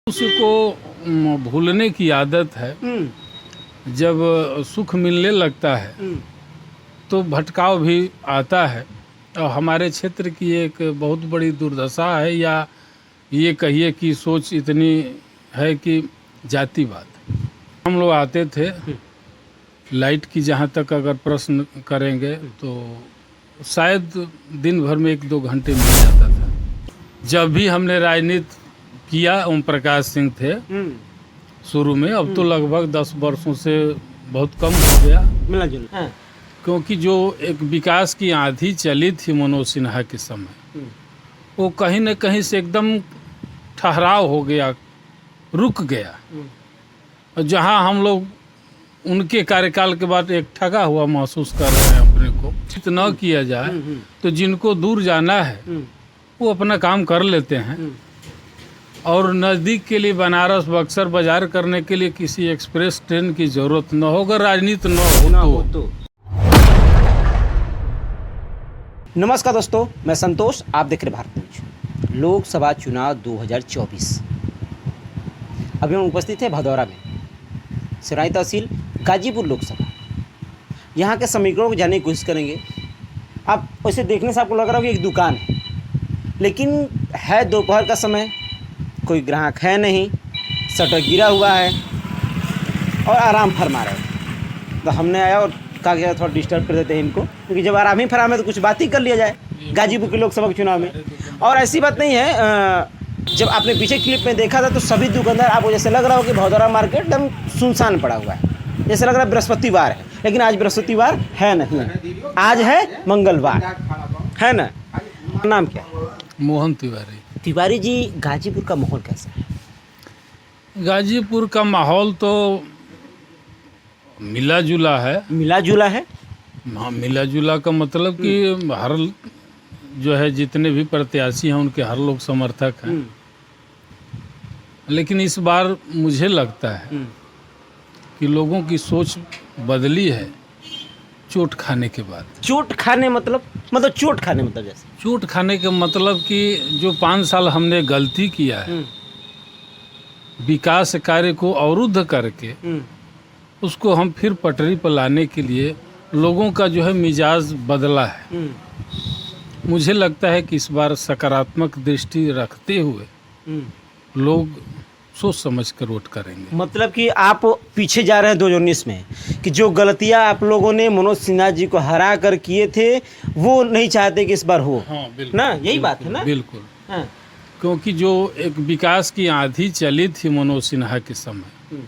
उसी को भूलने की आदत है। जब सुख मिलने लगता है तो भटकाव भी आता है। और हमारे क्षेत्र की एक बहुत बड़ी दुर्दशा है, या ये कहिए कि सोच इतनी है कि जातिवाद। हम लोग आते थे, लाइट की जहाँ तक अगर प्रश्न करेंगे तो शायद दिन भर में 1-2 घंटे मिल जाता था। जब भी हमने राजनीति किया, ओम प्रकाश सिंह थे शुरू में, अब तो लगभग 10 वर्षों से बहुत कम हो गया मिला जुला। क्योंकि जो एक विकास की आंधी चली थी मनोज सिन्हा के समय, वो कहीं न कहीं से एकदम ठहराव हो गया, रुक गया। और जहां हम लोग उनके कार्यकाल के बाद एक ठगा हुआ महसूस कर रहे हैं अपने को, न किया जाए तो जिनको दूर जाना है वो अपना काम कर लेते हैं। और नज़दीक के लिए बनारस बक्सर बाजार करने के लिए किसी एक्सप्रेस ट्रेन की जरूरत न हो, अगर राजनीति न हो तो। नमस्कार दोस्तों, मैं संतोष, आप देख रहे भारत न्यूज। लोकसभा चुनाव 2024। अभी हम उपस्थित हैं भदौरा में, सिराई तहसील गाजीपुर लोकसभा। यहाँ के समीकरणों को जानने की कोशिश करेंगे। आप वैसे देखने से आपको लग रहा होगा कि एक दुकान है, लेकिन है दोपहर का समय, कोई ग्राहक है नहीं, शटर गिरा हुआ है और आराम फरमा रहे हैं। तो हमने आया और कहा कि थोड़ा डिस्टर्ब कर देते हैं इनको, क्योंकि जब आराम ही फराम है तो कुछ बात ही कर लिया जाए गाजीपुर के लोकसभा के चुनाव में। और ऐसी बात नहीं है, जब आपने पीछे क्लिप में देखा था तो सभी दुकानदार, आपको जैसे लग रहा हो कि भदौरा मार्केट एकदम सुनसान पड़ा हुआ है, जैसे लग रहा है बृहस्पतिवार है। लेकिन आज बृहस्पतिवार है नहीं, आज है मंगलवार, है ना। नाम क्या? मोहन तिवारी। तिवारी जी, गाजीपुर का माहौल कैसा है? गाजीपुर का माहौल तो मिला जुला है। मिला जुला है? हाँ, मिला जुला का मतलब कि हर जो है जितने भी प्रत्याशी हैं उनके हर लोग समर्थक हैं। लेकिन इस बार मुझे लगता है कि लोगों की सोच बदली है चोट खाने के बाद। चोट खाने मतलब चोट खाने मतलब जैसे चोट खाने का मतलब कि जो 5 साल हमने गलती किया है, विकास कार्य को अवरुद्ध करके उसको हम फिर पटरी पर लाने के लिए लोगों का जो है मिजाज बदला है। मुझे लगता है कि इस बार सकारात्मक दृष्टि रखते हुए लोग सोच समझ कर वोट करेंगे। मतलब कि आप पीछे जा रहे हैं 2019 में, कि जो गलतियां आप लोगों ने मनोज सिन्हा जी को हरा कर किए थे वो नहीं चाहते कि इस बार हो। हाँ, बिल्कुल ना, यही बात है ना। बिल्कुल। हाँ। क्योंकि जो एक विकास की आंधी चली थी मनोज सिन्हा के समय,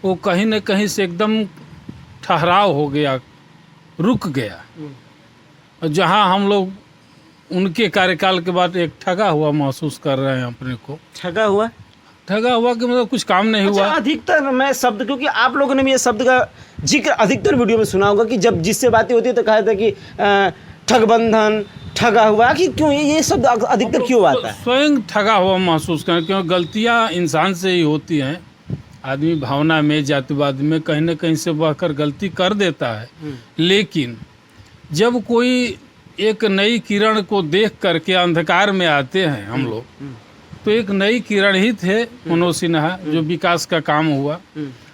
वो कहीं न कहीं से एकदम ठहराव हो गया, रुक गया। और जहां हम लोग उनके कार्यकाल के बाद एक ठगा हुआ महसूस कर रहे हैं अपने को। ठगा हुआ कि मतलब कुछ काम नहीं हुआ। अधिकतर मैं शब्द, क्योंकि आप लोगों ने भी ये शब्द का जिक्र अधिकतर वीडियो में सुना होगा कि जब जिससे बातें होती है तो कहा था कि ठगबंधन, ठगा हुआ, कि क्यों ये शब्द अधिकतर क्यों आता है? स्वयं ठगा हुआ महसूस करें, क्योंकि गलतियां इंसान से ही होती हैं। आदमी भावना में, जातिवाद में कहीं न कहीं से बहकर गलती कर देता है। लेकिन जब कोई एक नई किरण को देख करके अंधकार में आते हैं हम लोग, तो एक नई किरण ही थे मनोज सिन्हा, जो विकास का काम हुआ।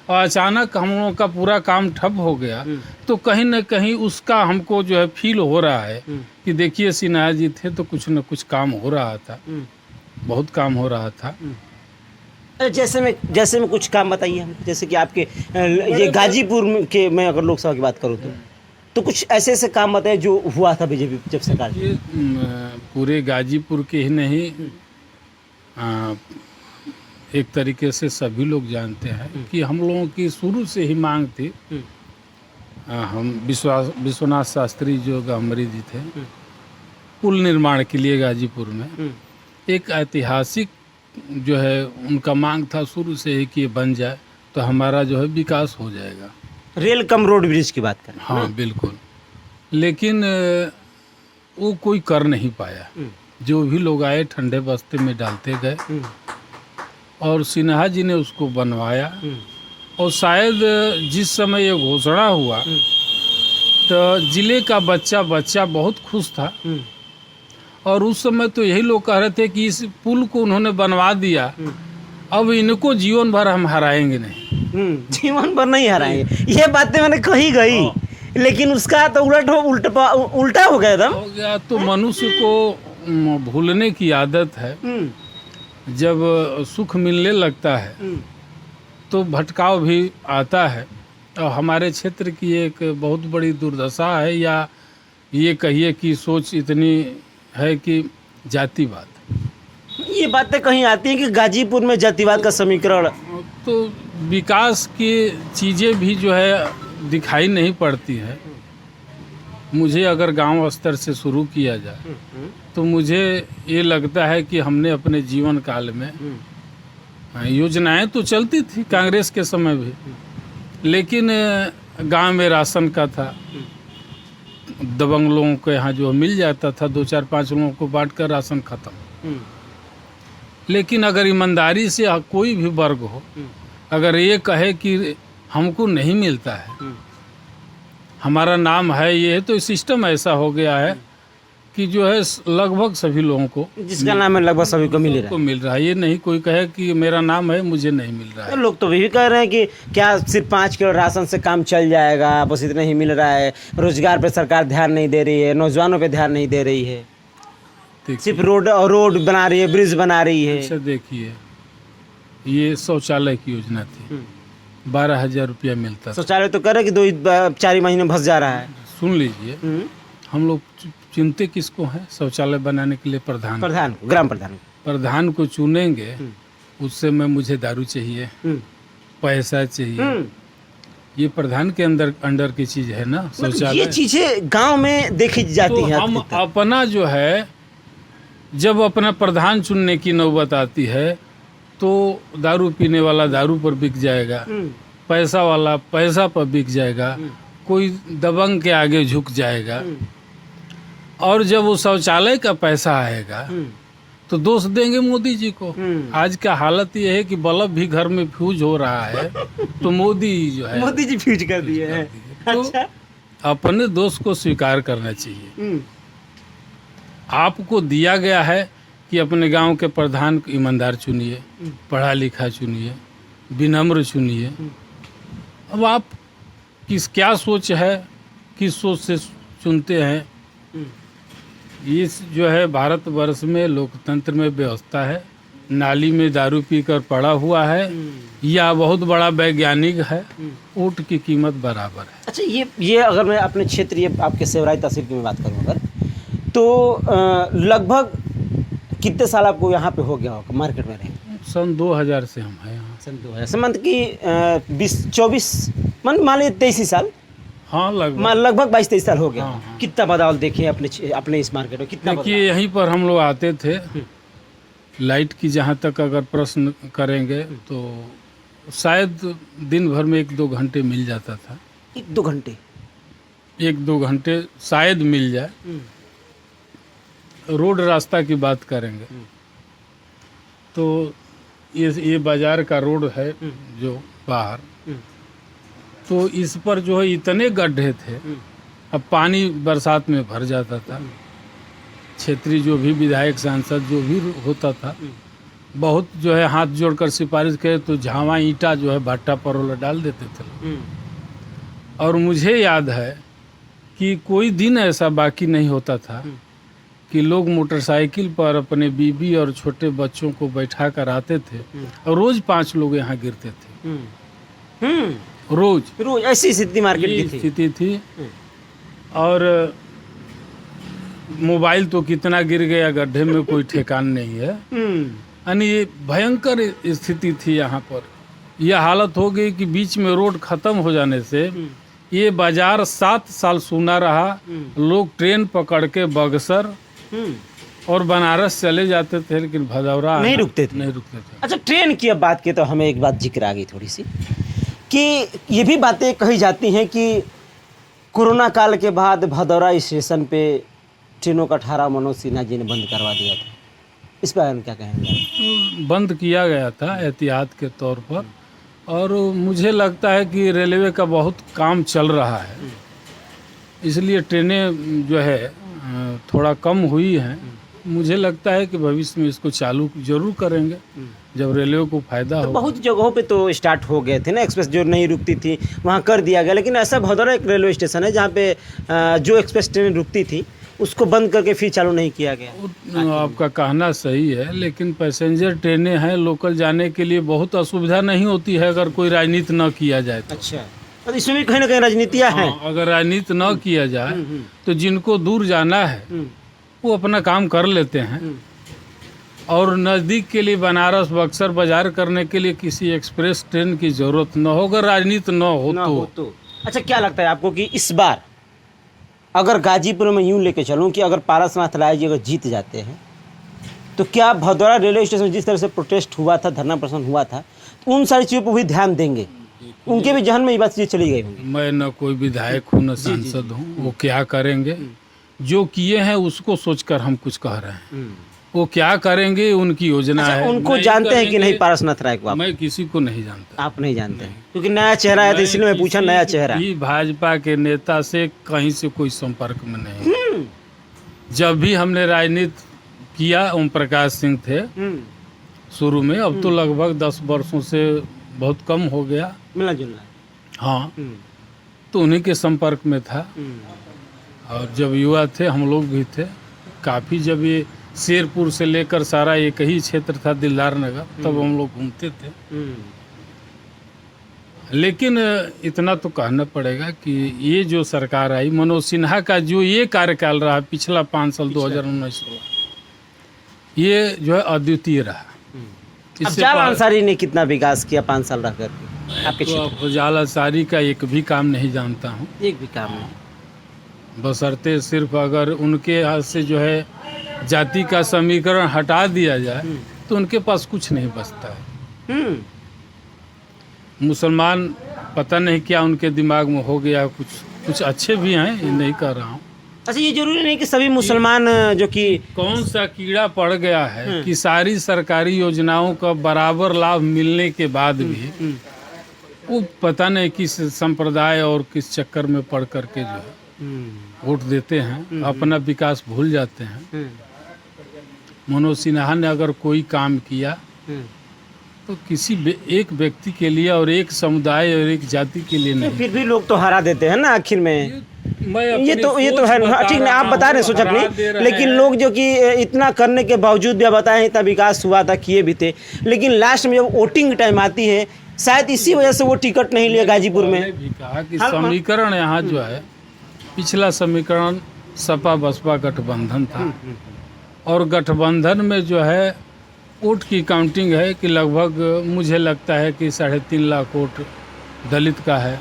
और अचानक हम लोगों का पूरा काम ठप हो गया, तो कहीं न कहीं उसका हमको जो है फील हो रहा है कि देखिए सिन्हा जी थे तो कुछ न कुछ काम हो रहा था, बहुत काम हो रहा था। जैसे में कुछ काम बताइए हमको। जैसे कि आपके ये गाजीपुर के, मैं अगर लोकसभा की बात करूँ तो कुछ ऐसे काम बताइए जो हुआ था बीजेपी जब सरकार। ये पूरे गाजीपुर के ही नहीं, एक तरीके से सभी लोग जानते हैं कि हम लोगों की शुरू से ही मांग थी। हम विश्वनाथ शास्त्री जो गहमरी जी थे, पुल निर्माण के लिए गाजीपुर में एक ऐतिहासिक जो है उनका मांग था शुरू से ही कि ये बन जाए तो हमारा जो है विकास हो जाएगा। रेल कम रोड ब्रिज की बात करें। हाँ, बिल्कुल। लेकिन वो कोई कर नहीं पाया। जो भी लोग आए ठंडे बस्ते में डालते गए, और सिन्हा जी ने उसको बनवाया। और शायद जिस समय ये घोषणा हुआ तो जिले का बच्चा बहुत खुश था। और उस समय तो यही लोग कह रहे थे कि इस पुल को उन्होंने बनवा दिया अब इनको जीवन भर हम हराएंगे नहीं। जीवन भर नहीं हराएंगे, ये बातें मैंने कही गई, लेकिन उसका तो उल्टा हो गया एकदम। हो गया तो मनुष्य को भूलने की आदत है। जब सुख मिलने लगता है तो भटकाव भी आता है। और हमारे क्षेत्र की एक बहुत बड़ी दुर्दशा है, या ये कहिए कि सोच इतनी है कि जातिवाद। ये बातें कहीं आती हैं कि गाजीपुर में जातिवाद का समीकरण, तो विकास की चीज़ें भी जो है दिखाई नहीं पड़ती है। मुझे अगर गांव स्तर से शुरू किया जाए तो मुझे ये लगता है कि हमने अपने जीवन काल में योजनाएं तो चलती थी कांग्रेस के समय भी, लेकिन गांव में राशन का था, दबंग लोगों के यहाँ जो मिल जाता था, 2-4-5 लोगों को बांट कर राशन खत्म। लेकिन अगर ईमानदारी से कोई भी वर्ग हो, अगर ये कहे कि हमको नहीं मिलता है, हमारा नाम है ये, तो सिस्टम ऐसा हो गया है कि जो है लगभग सभी लोगों को, जिसका नाम है लगभग सभी को मिल रहा है। ये नहीं कोई कहे कि मेरा नाम है मुझे नहीं मिल रहा है। लोग तो भी कह रहे हैं कि क्या सिर्फ 5 किलो राशन से काम चल जाएगा, बस इतना ही मिल रहा है, रोजगार पे सरकार ध्यान नहीं दे रही है, नौजवानों पे ध्यान नहीं दे रही है, सिर्फ रोड बना रही है, ब्रिज बना रही है। अच्छा देखिए, ये शौचालय की योजना थी, 12,000 रुपया मिलता था। शौचालय तो कर रहे कि 2-4 महीने भस जा रहा है। सुन लीजिए, हम लोग चुनते किसको हैं शौचालय बनाने के लिए? प्रधान को, ग्राम प्रधान को चुनेंगे। उससे में मुझे दारू चाहिए, पैसा चाहिए, ये प्रधान के अंडर की चीज है ना शौचालय। ये चीजें गांव में देखी जाती तो हैं। हम अपना जो है, जब अपना प्रधान चुनने की नौबत आती है तो दारू पीने वाला दारू पर बिक जाएगा, पैसा वाला पैसा पर बिक जाएगा, कोई दबंग के आगे झुक जाएगा। और जब वो शौचालय का पैसा आएगा तो दोष देंगे मोदी जी को। आज का हालत ये है कि बल्ब भी घर में फ्यूज हो रहा है तो मोदी जो है, मोदी जी फ्यूज कर दिए हैं। तो अच्छा, अपने दोष को स्वीकार करना चाहिए। आपको दिया गया है कि अपने गांव के प्रधान को ईमानदार चुनिए, पढ़ा लिखा चुनिए, विनम्र चुनिए। अब आप क्या सोच है, किस सोच से चुनते हैं? ये जो है भारतवर्ष में लोकतंत्र में व्यवस्था है, नाली में दारू पीकर पड़ा हुआ है या बहुत बड़ा वैज्ञानिक है, वोट की कीमत बराबर है। अच्छा, ये अगर मैं अपने क्षेत्र, ये आपके सेवराई तहसील की मैं बात करूँ अगर, तो लगभग कितने साल आपको यहाँ पे हो गया होगा मार्केट में रहे? सन 2000 से हम हैं यहाँ। सन 2000 से मतलब कि 20-24 मान लीजिए 23 साल। हाँ, लगभग 22-23 साल हो गया। हाँ। कितना बदलाव देखे अपने इस मार्केट में? कितना देखिए, यहीं पर हम लोग आते थे। लाइट की जहाँ तक अगर प्रश्न करेंगे तो शायद दिन भर में 1-2 घंटे मिल जाता था। 1-2 घंटे? 1-2 घंटे शायद मिल जाए। रोड रास्ता की बात करेंगे तो ये बाजार का रोड है जो बाहर, तो इस पर जो है इतने गड्ढे थे, अब पानी बरसात में भर जाता था। क्षेत्रीय जो भी विधायक सांसद जो भी होता था, बहुत जो है हाथ जोड़कर सिफारिश करे तो झावा ईंटा जो है भट्टा पर डाल देते थे। और मुझे याद है कि कोई दिन ऐसा बाकी नहीं होता था कि लोग मोटरसाइकिल पर अपने बीबी और छोटे बच्चों को बैठा कर आते थे और रोज 5 लोग यहाँ गिरते थे। रोज ऐसी स्थिति मार्केट की स्थिति थी। और मोबाइल तो कितना गिर गया गड्ढे में कोई ठिकान नहीं है। यानी ये भयंकर स्थिति थी यहाँ पर। यह हालत हो गई कि बीच में रोड खत्म हो जाने से ये बाजार 7 साल सूना रहा। लोग ट्रेन पकड़ के बक्सर और बनारस चले जाते थे, लेकिन भदौरा नहीं रुकते थे। अच्छा, ट्रेन की अब बात की तो हमें एक बात जिक्र आ गई थोड़ी सी, कि ये भी बातें कही जाती हैं कि कोरोना काल के बाद भदौरा स्टेशन पे ट्रेनों का ठहराव मनोज सिन्हा जी ने बंद करवा दिया था। इस बारे में क्या कहेंगे? बंद किया गया था एहतियात के तौर पर, और मुझे लगता है कि रेलवे का बहुत काम चल रहा है, इसलिए ट्रेनें जो है थोड़ा कम हुई हैं। मुझे लगता है कि भविष्य में इसको चालू जरूर करेंगे। जब रेलवे को फायदा तो हो। बहुत जगहों पे तो स्टार्ट हो गए थे ना, एक्सप्रेस जो नहीं रुकती थी वहाँ कर दिया गया, लेकिन ऐसा भदौरा एक रेलवे स्टेशन है जहाँ पे जो एक्सप्रेस ट्रेन रुकती थी उसको बंद करके फिर चालू नहीं किया गया। आपका कहना सही है, लेकिन पैसेंजर ट्रेनें हैं, लोकल जाने के लिए बहुत असुविधा नहीं होती है अगर कोई राजनीति न किया जाए तो। अच्छा, तो इसमें भी कहीं ना कहीं राजनीतियाँ हैं। हाँ, अगर राजनीति न किया जाए तो जिनको दूर जाना है वो अपना काम कर लेते हैं, और नज़दीक के लिए बनारस बक्सर बाजार करने के लिए किसी एक्सप्रेस ट्रेन की ज़रूरत न हो, अगर राजनीति न हो तो। अच्छा, क्या लगता है आपको कि इस बार अगर गाजीपुर में यूँ लेके चलूँ कि अगर पारसनाथ राय जी अगर जीत जाते हैं तो क्या भदौरा रेलवे स्टेशन जिस तरह से प्रोटेस्ट हुआ था, धरना प्रदर्शन हुआ था, तो उन सारी चीज़ों पर भी ध्यान देंगे? उनके भी जहन में ये बात चीज़ें चली गई होंगी। मैं न कोई विधायक हूँ न सांसद हूँ, वो क्या करेंगे, जो किए हैं उसको सोचकर हम कुछ कह रहे हैं। वो क्या करेंगे उनकी योजना अच्छा, है। उनको नहीं जानते हैं कि करेंगे, नहीं पारसनाथ राय को? मैं किसी को नहीं जानता। आप नहीं जानते हैं क्योंकि नया चेहरा है, तो इसलिए मैं पूछा, नया चेहरा। भी भाजपा के नेता से कहीं से कोई संपर्क में नहीं। जब भी हमने राजनीति किया, ओम प्रकाश सिंह थे शुरू में, अब तो लगभग 10 वर्षों से बहुत कम हो गया मिलना जुलना। हाँ, तो उन्हीं के संपर्क में था। और जब युवा थे हम लोग भी थे काफ़ी, जब ये शेरपुर से लेकर सारा एक ही क्षेत्र था दिलदार नगर, तब हम लोग घूमते थे। लेकिन इतना तो कहना पड़ेगा कि ये जो सरकार आई, मनोज सिन्हा का जो ये कार्यकाल रहा पिछला 5 साल 2019 ये जो है अद्वितीय रहा। अब जाल अंसारी ने कितना विकास किया 5 साल रह करके आपके तो क्षेत्र? जाल अंसारी का एक भी काम नहीं जानता हूँ, एक भी काम नहीं। बशर्ते सिर्फ अगर उनके हाथ से जो है जाति का समीकरण हटा दिया जाए तो उनके पास कुछ नहीं बचता है। मुसलमान पता नहीं क्या उनके दिमाग में हो गया, कुछ अच्छे भी हैं, ये नहीं कह रहा हूँ। अच्छा, ये जरूरी नहीं कि सभी मुसलमान जो कि कौन सा कीड़ा पड़ गया है कि सारी सरकारी योजनाओं का बराबर लाभ मिलने के बाद भी वो पता नहीं किस संप्रदाय और किस चक्कर में पड़ करके जो है वोट देते हैं, अपना विकास भूल जाते हैं। मनोज सिन्हा ने अगर कोई काम किया तो किसी एक व्यक्ति के लिए और एक समुदाय और एक जाति के लिए नहीं। फिर भी लोग तो हरा देते हैं ना आखिर में। ये तो है, ठीक है, आप बता रहे हैं सोच अपनी, लेकिन लोग जो कि इतना करने के बावजूद भी बताए इतना विकास हुआ था, किए भी थे, लेकिन लास्ट में जब वोटिंग टाइम आती है शायद इसी वजह से वो टिकट नहीं लिया गाजीपुर में। भी कहा कि समीकरण यहाँ जो है, पिछला समीकरण सपा बसपा गठबंधन था, और गठबंधन में जो है वोट की काउंटिंग है कि लगभग मुझे लगता है कि 3.5 लाख वोट दलित का है,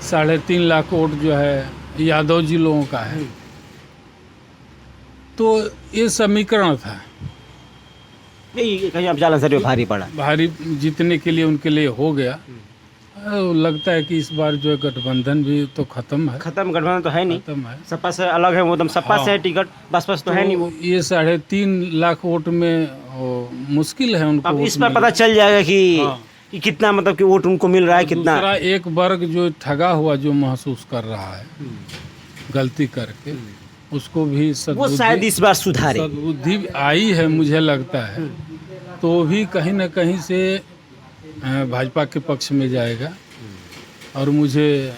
3.5 लाख वोट जो है यादव जी लोगों का है। तो ये समीकरण था, कहीं अब जाल अंसारी भारी पड़ा, भारी जीतने के लिए उनके लिए हो गया। लगता है कि इस बार जो है गठबंधन भी तो खत्म है। गठबंधन तो है नहीं, खत्म है, सपा से अलग है, वो एकदम सपा से है टिकट, बसपा तो है नहीं वो। ये 3.5 लाख वोट में मुश्किल है उनको। अब इस पर पता चल जाएगा कि कितना मतलब कि वोट उनको मिल रहा है, कितना। दूसरा एक वर्ग जो ठगा हुआ जो महसूस कर रहा है गलती करके, उसको भी वो शायद इस बार सुधारे, सद्बुद्धि आई है मुझे लगता है, तो भी कहीं ना कहीं से भाजपा के पक्ष में जाएगा। और मुझे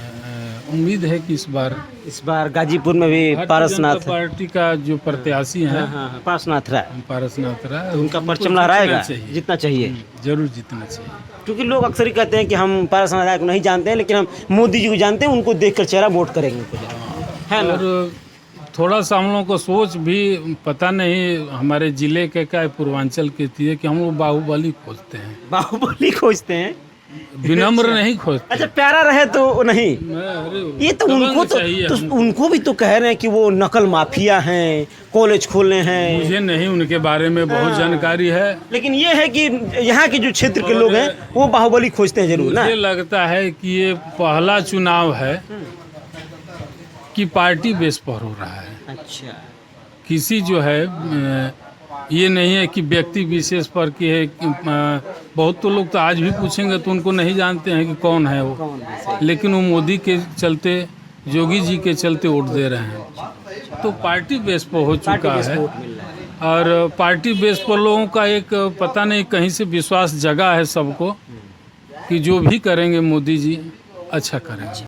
उम्मीद है कि इस बार गाजीपुर में भी पारसनाथ पार्टी का जो प्रत्याशी है पारसनाथ राय, उनका परचम लहराएगा, जितना चाहिए, जरूर जीतना चाहिए। क्योंकि लोग अक्सर ही कहते हैं कि हम पारसनाथ राय को नहीं जानते हैं, लेकिन हम मोदी जी को जानते हैं, उनको देखकर चेहरा वोट करेंगे है ना। और थोड़ा सा हम लोगों को सोच भी पता नहीं, हमारे जिले के क्या पूर्वांचल के थी कि हम लोग बाहुबली खोजते हैं। बाहुबली खोजते हैं, विनम्र नहीं खोजते। अच्छा, प्यारा रहे तो नहीं, ये तो उनको तो उनको भी तो कह रहे हैं कि वो नकल माफिया हैं, कॉलेज खोले हैं। मुझे नहीं उनके बारे में बहुत जानकारी है, लेकिन ये है कि यहाँ के जो क्षेत्र के लोग हैं वो बाहुबली खोजते हैं जरूर ना। मुझे लगता है कि ये पहला चुनाव है कि पार्टी बेस पर हो रहा है। अच्छा, किसी जो है ये नहीं है कि व्यक्ति विशेष पर कि है कि, बहुत तो लोग तो आज भी पूछेंगे तो उनको नहीं जानते हैं कि कौन है वो, लेकिन वो मोदी के चलते, योगी जी के चलते वोट दे रहे हैं, तो पार्टी बेस पर हो चुका है। और पार्टी बेस पर लोगों का एक पता नहीं कहीं से विश्वास जगा है सबको कि जो भी करेंगे मोदी जी अच्छा करेंगे।